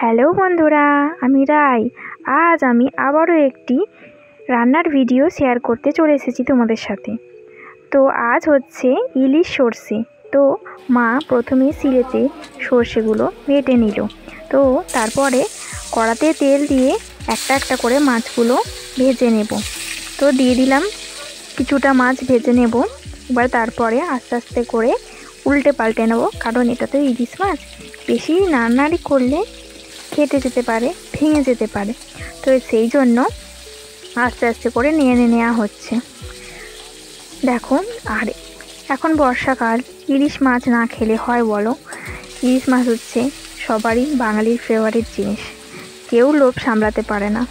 Hello বন্ধুরা, আমি রাই। আজ আমি আবারও একটি রান্নার ভিডিও শেয়ার করতে চলে এসেছি তোমাদের সাথে। তো আজ হচ্ছে ইলিশ সর্ষে। তো মা প্রথমে শিলেতে সর্ষেগুলো বেটে নিল। তো তারপরে কড়াতে তেল দিয়ে একটা একটা করে মাছগুলো ভেজে নেব। তো দিয়ে দিলাম কিছুটা মাছ ভেজে নেব। এবার তারপরে আস্তে আস্তে করে উল্টে পাল্টে নেব, কারণ এটা তো ইলিশ মাছ, বেশি নাড়ানাড়ি করলে কেটে যেতে পারে, ভেঙে যেতে পারে। তো সেই জন্য আস্তে আস্তে করে নেওয়া হচ্ছে। দেখো, আর এখন বর্ষাকাল, ইলিশ মাছ না খেলে হয় বলো? ইলিশ মাছ হচ্ছে সবারই বাঙালির ফেভারিট জিনিস, কেউ লোভ সামলাতে পারে না।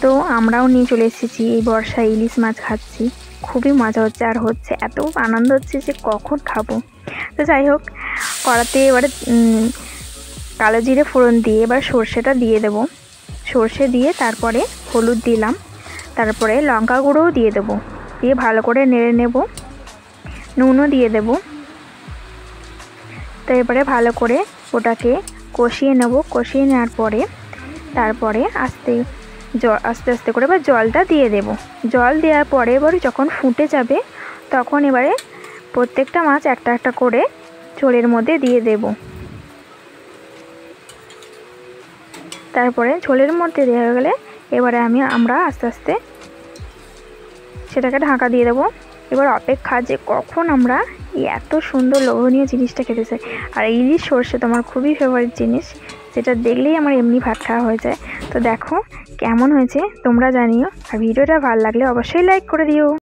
তো আমরাও নিয়ে চলে এসেছি, এই বর্ষায় ইলিশ মাছ খাচ্ছি, খুবই মজা হচ্ছে। আর হচ্ছে এত আনন্দ হচ্ছে যে কখন খাবো। তো যাই হোক, কড়াতে এবারে কালো জিরে ফোড়ন দিয়ে এবার সর্ষেটা দিয়ে দেব। সর্ষে দিয়ে তারপরে হলুদ দিলাম, তারপরে লঙ্কা গুঁড়োও দিয়ে দেবো, দিয়ে ভালো করে নেড়ে নেব। নুনও দিয়ে দেব। তো এবারে ভালো করে ওটাকে কষিয়ে নেব। কষিয়ে নেওয়ার পরে তারপরে আস্তে আস্তে করে এবার জলটা দিয়ে দেব। জল দেওয়ার পরে এবারে যখন ফুটে যাবে, তখন এবারে প্রত্যেকটা মাছ একটা একটা করে ঝোলের মধ্যে দিয়ে দেব। তারপরে ঝোলের মধ্যে দেওয়া হয়ে গেলে এবারে আমরা আস্তে আস্তে সেটাকে ঢাকা দিয়ে দেবো। এবার অপেক্ষা যে কখন আমরা এই এত সুন্দর লোভনীয় জিনিসটা খেতে চাই। আর ইলিশ সর্ষে তো আমার খুবই ফেভারিট জিনিস, যেটা দেখলেই আমার এমনি ভাত খাওয়া হয়ে যায়। তো দেখো কেমন হয়েছে তোমরা জানিও, আর ভিডিওটা ভালো লাগলে অবশ্যই লাইক করে দিও।